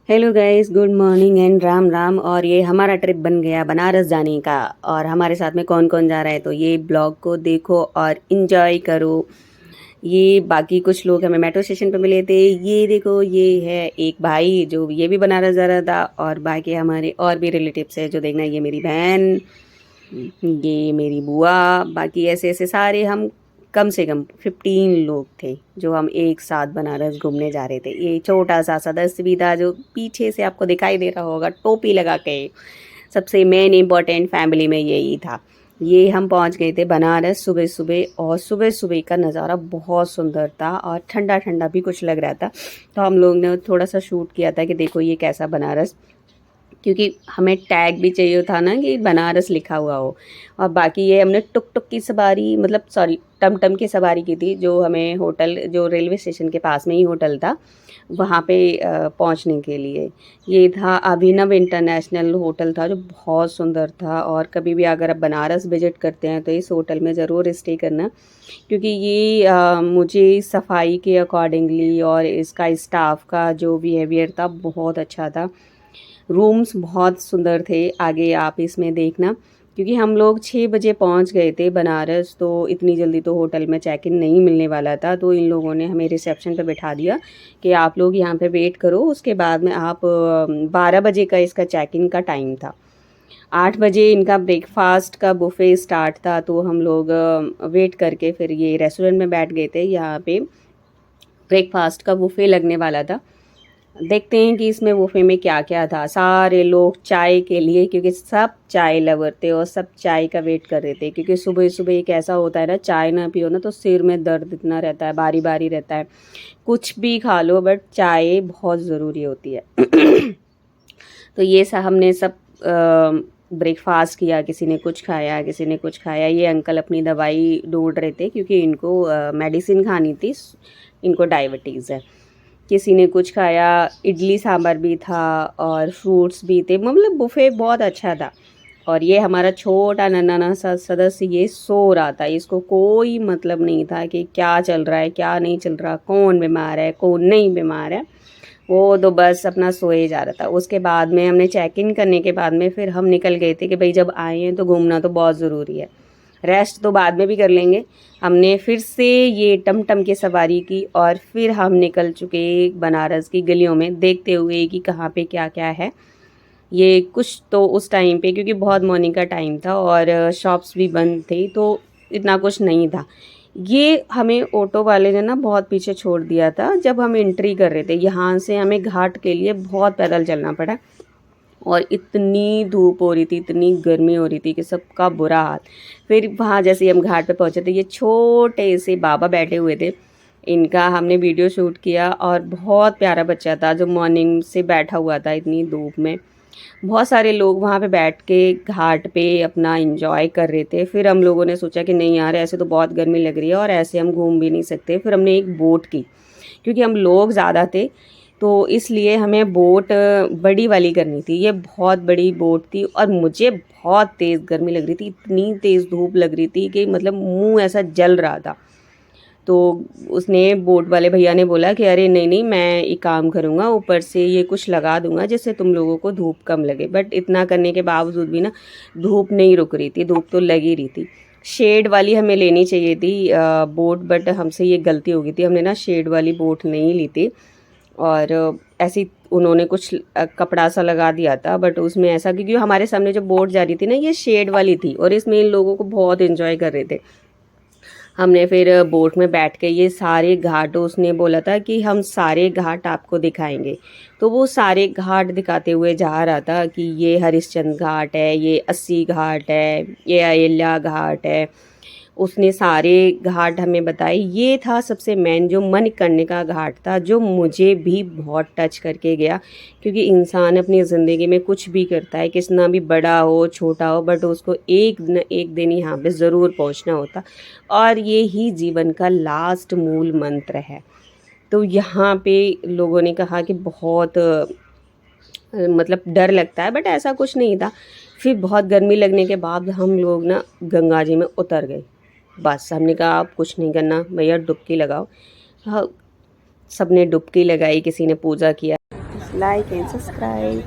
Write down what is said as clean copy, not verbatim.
Hello guys, good morning and Ram Ram. और ये हमारा ट्रिप बन गया बनारस जाने का। और हमारे साथ में कौन कौन जा रहा है तो ये ब्लॉग को देखो और इन्जॉय करो। ये बाकी कुछ लोग हमें मेट्रो स्टेशन पे मिले थे। ये देखो, ये है एक भाई जो ये भी बनारस जा रहा था। और बाकी हमारे और भी रिलेटिव्स है जो देखना, ये मेरी बहन, ये मेरी बुआ। बाकी ऐसे ऐसे सारे हम कम से कम 15 लोग थे जो हम एक साथ बनारस घूमने जा रहे थे। ये छोटा सा सदस्य भी था जो पीछे से आपको दिखाई दे रहा होगा टोपी लगा के। सबसे मेन इम्पोर्टेंट फैमिली में यही था। ये हम पहुंच गए थे बनारस सुबह सुबह, और सुबह सुबह का नज़ारा बहुत सुंदर था और ठंडा ठंडा भी कुछ लग रहा था। तो हम लोग ने थोड़ा सा शूट किया था कि देखो ये कैसा बनारस, क्योंकि हमें टैग भी चाहिए था ना कि बनारस लिखा हुआ हो। और बाकी ये हमने टुक टुक की सवारी, मतलब सॉरी, टमटम की सवारी की थी, जो हमें होटल, जो रेलवे स्टेशन के पास में ही होटल था, वहाँ पे पहुँचने के लिए। ये था अभिनव इंटरनेशनल होटल था, जो बहुत सुंदर था। और कभी भी अगर आप बनारस विजिट करते हैं तो इस होटल में ज़रूर स्टे करना, क्योंकि ये मुझे सफाई के अकॉर्डिंगली और इसका स्टाफ का जो बिहेवियर था बहुत अच्छा था। रूम्स बहुत सुंदर थे, आगे आप इसमें देखना। क्योंकि हम लोग 6 बजे पहुंच गए थे बनारस, तो इतनी जल्दी तो होटल में चेक इन नहीं मिलने वाला था। तो इन लोगों ने हमें रिसेप्शन पे बिठा दिया कि आप लोग यहाँ पे वेट करो, उसके बाद में आप 12 बजे का इसका चेक इन का टाइम था। 8 बजे इनका ब्रेकफास्ट का बुफे स्टार्ट था। तो हम लोग वेट करके फिर ये रेस्टोरेंट में बैठ गए थे। यहाँ पे ब्रेकफास्ट का बुफे लगने वाला था। देखते हैं कि इसमें बुफे में क्या क्या था। सारे लोग चाय के लिए, क्योंकि सब चाय लवर थे और सब चाय का वेट कर रहे थे। क्योंकि सुबह सुबह एक ऐसा होता है ना, चाय ना पियो ना तो सिर में दर्द इतना रहता है, बारी बारी रहता है। कुछ भी खा लो बट चाय बहुत ज़रूरी होती है। तो ये सब हमने सब ब्रेकफास्ट किया, किसी ने कुछ खाया, किसी ने कुछ खाया। ये अंकल अपनी दवाई ढूंढ रहे थे क्योंकि इनको मेडिसिन खानी थी, इनको डायबिटीज़ है। किसी ने कुछ खाया, इडली सांभर भी था और फ्रूट्स भी थे। मतलब बुफे बहुत अच्छा था। और ये हमारा छोटा नन्हा सा सदस्य ये सो रहा था। इसको कोई मतलब नहीं था कि क्या चल रहा है क्या नहीं चल रहा, कौन बीमार है कौन नहीं बीमार है। वो तो बस अपना सोए जा रहा था। उसके बाद में हमने चेक इन करने के बाद में फिर हम निकल गए थे कि भाई जब आए हैं तो घूमना तो बहुत ज़रूरी है, रेस्ट तो बाद में भी कर लेंगे। हमने फिर से ये टमटम की सवारी की और फिर हम निकल चुके बनारस की गलियों में, देखते हुए कि कहाँ पे क्या क्या है। ये कुछ तो उस टाइम पे, क्योंकि बहुत मॉर्निंग का टाइम था और शॉप्स भी बंद थी, तो इतना कुछ नहीं था। ये हमें ऑटो वाले ने ना बहुत पीछे छोड़ दिया था जब हम एंट्री कर रहे थे। यहाँ से हमें घाट के लिए बहुत पैदल चलना पड़ा। और इतनी धूप हो रही थी, इतनी गर्मी हो रही थी कि सबका बुरा हाल। फिर वहाँ जैसे ही हम घाट पे पहुँचे थे, ये छोटे से बाबा बैठे हुए थे, इनका हमने वीडियो शूट किया। और बहुत प्यारा बच्चा था जो मॉर्निंग से बैठा हुआ था इतनी धूप में। बहुत सारे लोग वहाँ पे बैठ के घाट पे अपना एंजॉय कर रहे थे। फिर हम लोगों ने सोचा कि नहीं यार, ऐसे तो बहुत गर्मी लग रही है और ऐसे हम घूम भी नहीं सकते। फिर हमने एक बोट की, क्योंकि हम लोग ज़्यादा थे तो इसलिए हमें बोट बड़ी वाली करनी थी। ये बहुत बड़ी बोट थी और मुझे बहुत तेज़ गर्मी लग रही थी, इतनी तेज़ धूप लग रही थी कि मतलब मुंह ऐसा जल रहा था। तो उसने, बोट वाले भैया ने बोला कि अरे नहीं नहीं, मैं एक काम करूँगा, ऊपर से ये कुछ लगा दूंगा जिससे तुम लोगों को धूप कम लगे। बट इतना करने के बावजूद भी ना धूप नहीं रुक रही थी, धूप तो लगी रही थी। शेड वाली हमें लेनी चाहिए थी बोट, बट हमसे ये गलती हो गई थी, हमने ना शेड वाली बोट नहीं ली थी। और ऐसी उन्होंने कुछ कपड़ा सा लगा दिया था, बट उसमें ऐसा, क्योंकि हमारे सामने जो बोट जा रही थी ना ये शेड वाली थी और इसमें इन लोगों को बहुत एंजॉय कर रहे थे। हमने फिर बोट में बैठ के ये सारे घाट, उसने बोला था कि हम सारे घाट आपको दिखाएंगे। तो वो सारे घाट दिखाते हुए जा रहा था कि ये हरिश्चंद्र घाट है, ये अस्सी घाट है, ये अहिल्या घाट है। उसने सारे घाट हमें बताए। ये था सबसे मेन जो मणिकर्णिका घाट था, जो मुझे भी बहुत टच करके गया। क्योंकि इंसान अपनी ज़िंदगी में कुछ भी करता है, कितना भी बड़ा हो छोटा हो, बट उसको एक न एक दिन यहाँ पे ज़रूर पहुँचना होता। और ये ही जीवन का लास्ट मूल मंत्र है। तो यहाँ पे लोगों ने कहा कि बहुत मतलब डर लगता है, बट ऐसा कुछ नहीं था। फिर बहुत गर्मी लगने के बाद हम लोग ना गंगा जी में उतर गए। बस हमने कहा आप कुछ नहीं करना भैया, डुबकी लगाओ। हाँ, सबने डुबकी लगाई, किसी ने पूजा किया। like and subscribe.